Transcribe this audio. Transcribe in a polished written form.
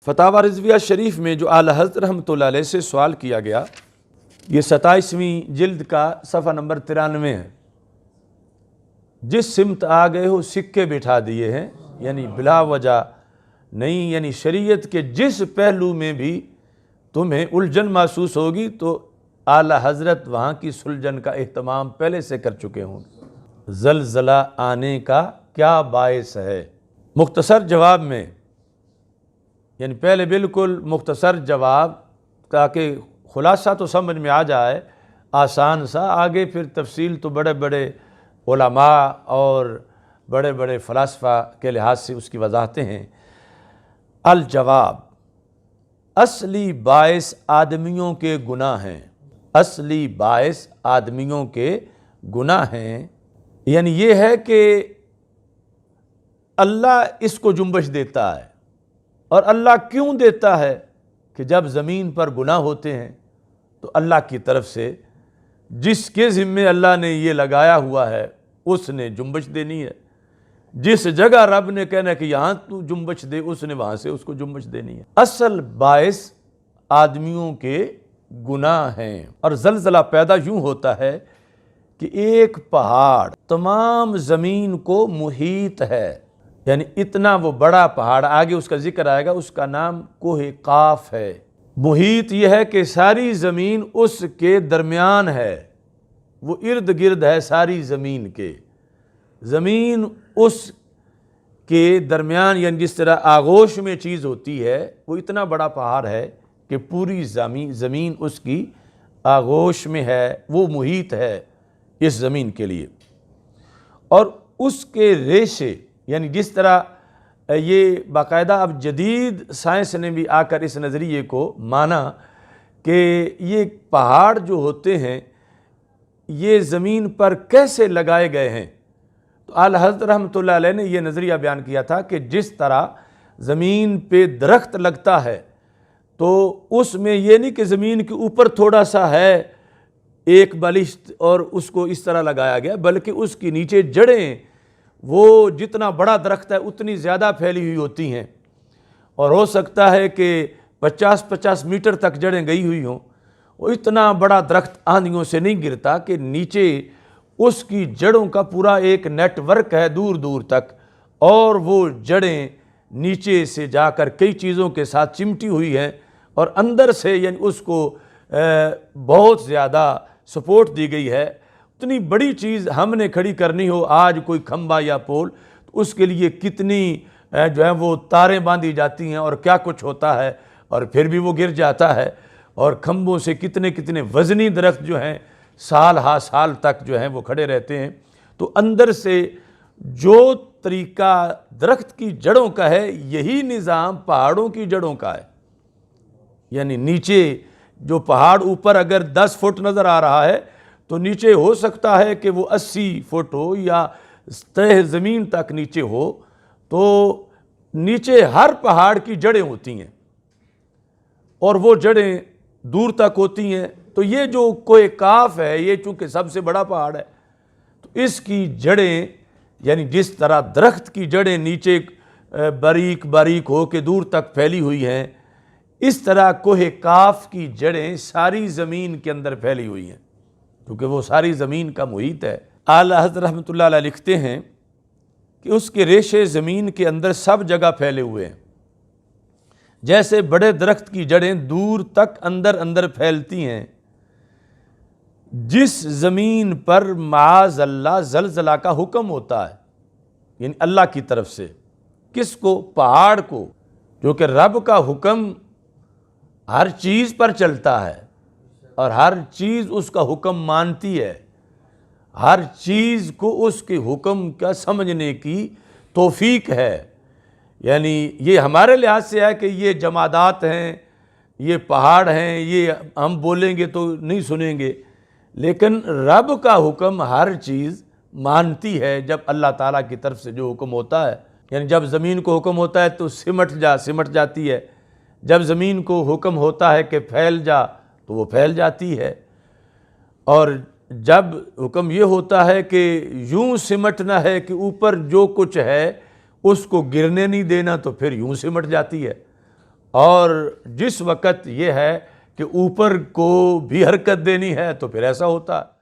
فتاوی رضویہ شریف میں جو اعلیٰ حضرت رحمۃ اللہ علیہ سے سوال کیا گیا، یہ 27ویں جلد کا صفحہ نمبر 93 ہے۔ جس سمت آ گئے ہو سکے بٹھا دیے ہیں، یعنی بلا وجہ نہیں، یعنی شریعت کے جس پہلو میں بھی تمہیں الجھن محسوس ہوگی تو اعلیٰ حضرت وہاں کی سلجھن کا اہتمام پہلے سے کر چکے ہوں۔ زلزلہ آنے کا کیا باعث ہے؟ مختصر جواب میں، یعنی پہلے بالکل مختصر جواب تاکہ خلاصہ تو سمجھ میں آ جائے آسان سا، آگے پھر تفصیل تو بڑے بڑے علماء اور بڑے بڑے فلاسفہ کے لحاظ سے اس کی وضاحتیں ہیں۔ الجواب، اصلی باعث آدمیوں کے گناہ ہیں۔ اصلی باعث آدمیوں کے گناہ ہیں، یعنی یہ ہے کہ اللہ اس کو جنبش دیتا ہے، اور اللہ کیوں دیتا ہے کہ جب زمین پر گناہ ہوتے ہیں تو اللہ کی طرف سے جس کے ذمے اللہ نے یہ لگایا ہوا ہے اس نے جنبش دینی ہے، جس جگہ رب نے کہنا ہے کہ یہاں تو جنبش دے اس نے وہاں سے اس کو جنبش دینی ہے۔ اصل باعث آدمیوں کے گناہ ہیں، اور زلزلہ پیدا یوں ہوتا ہے کہ ایک پہاڑ تمام زمین کو محیط ہے، یعنی اتنا وہ بڑا پہاڑ، آگے اس کا ذکر آئے گا، اس کا نام کوہ قاف ہے۔ محیط یہ ہے کہ ساری زمین اس کے درمیان ہے، وہ ارد گرد ہے ساری زمین کے، زمین اس کے درمیان، یعنی جس طرح آغوش میں چیز ہوتی ہے وہ اتنا بڑا پہاڑ ہے کہ پوری زمین اس کی آغوش میں ہے، وہ محیط ہے اس زمین کے لیے۔ اور اس کے ریشے، یعنی جس طرح یہ باقاعدہ اب جدید سائنس نے بھی آ کر اس نظریے کو مانا کہ یہ پہاڑ جو ہوتے ہیں یہ زمین پر کیسے لگائے گئے ہیں، تو اعلیٰ حضرت رحمۃ اللہ علیہ نے یہ نظریہ بیان کیا تھا کہ جس طرح زمین پہ درخت لگتا ہے تو اس میں یہ نہیں کہ زمین کے اوپر تھوڑا سا ہے ایک بالشت اور اس کو اس طرح لگایا گیا، بلکہ اس کی نیچے جڑیں، وہ جتنا بڑا درخت ہے اتنی زیادہ پھیلی ہوئی ہوتی ہیں، اور ہو سکتا ہے کہ 50 میٹر تک جڑیں گئی ہوئی ہوں۔ وہ اتنا بڑا درخت آندھیوں سے نہیں گرتا کہ نیچے اس کی جڑوں کا پورا ایک نیٹ ورک ہے دور دور تک، اور وہ جڑیں نیچے سے جا کر کئی چیزوں کے ساتھ چمٹی ہوئی ہیں، اور اندر سے یعنی اس کو بہت زیادہ سپورٹ دی گئی ہے۔ اتنی بڑی چیز ہم نے کھڑی کرنی ہو آج، کوئی کھمبا یا پول، تو اس کے لیے کتنی جو ہے وہ تاریں باندھی جاتی ہیں اور کیا کچھ ہوتا ہے، اور پھر بھی وہ گر جاتا ہے، اور کھمبوں سے کتنے کتنے وزنی درخت جو ہیں سال ہا سال تک جو ہیں وہ کھڑے رہتے ہیں۔ تو اندر سے جو طریقہ درخت کی جڑوں کا ہے یہی نظام پہاڑوں کی جڑوں کا ہے، یعنی نیچے جو پہاڑ اوپر اگر 10 فٹ نظر آ رہا ہے تو نیچے ہو سکتا ہے کہ وہ 80 فٹ ہو یا تہ زمین تک نیچے ہو، تو نیچے ہر پہاڑ کی جڑیں ہوتی ہیں اور وہ جڑیں دور تک ہوتی ہیں۔ تو یہ جو کوہ قاف ہے یہ چونکہ سب سے بڑا پہاڑ ہے تو اس کی جڑیں، یعنی جس طرح درخت کی جڑیں نیچے باریک باریک ہو کے دور تک پھیلی ہوئی ہیں، اس طرح کوہ قاف کی جڑیں ساری زمین کے اندر پھیلی ہوئی ہیں، کیونکہ وہ ساری زمین کا محیط ہے۔ اعلیٰ حضرت رحمۃ اللہ علیہ لکھتے ہیں کہ اس کے ریشے زمین کے اندر سب جگہ پھیلے ہوئے ہیں، جیسے بڑے درخت کی جڑیں دور تک اندر اندر پھیلتی ہیں۔ جس زمین پر معاذ اللہ زلزلہ کا حکم ہوتا ہے، یعنی اللہ کی طرف سے، کس کو؟ پہاڑ کو، جو کہ رب کا حکم ہر چیز پر چلتا ہے اور ہر چیز اس کا حکم مانتی ہے، ہر چیز کو اس کے حکم کا سمجھنے کی توفیق ہے۔ یعنی یہ ہمارے لحاظ سے ہے کہ یہ جمادات ہیں، یہ پہاڑ ہیں، یہ ہم بولیں گے تو نہیں سنیں گے، لیکن رب کا حکم ہر چیز مانتی ہے جب اللہ تعالیٰ کی طرف سے جو حکم ہوتا ہے۔ یعنی جب زمین کو حکم ہوتا ہے تو سمٹ جاتی ہے، جب زمین کو حکم ہوتا ہے کہ پھیل جا تو وہ پھیل جاتی ہے، اور جب حکم یہ ہوتا ہے کہ یوں سمٹنا ہے کہ اوپر جو کچھ ہے اس کو گرنے نہیں دینا تو پھر یوں سمٹ جاتی ہے، اور جس وقت یہ ہے کہ اوپر کو بھی حرکت دینی ہے تو پھر ایسا ہوتا ہے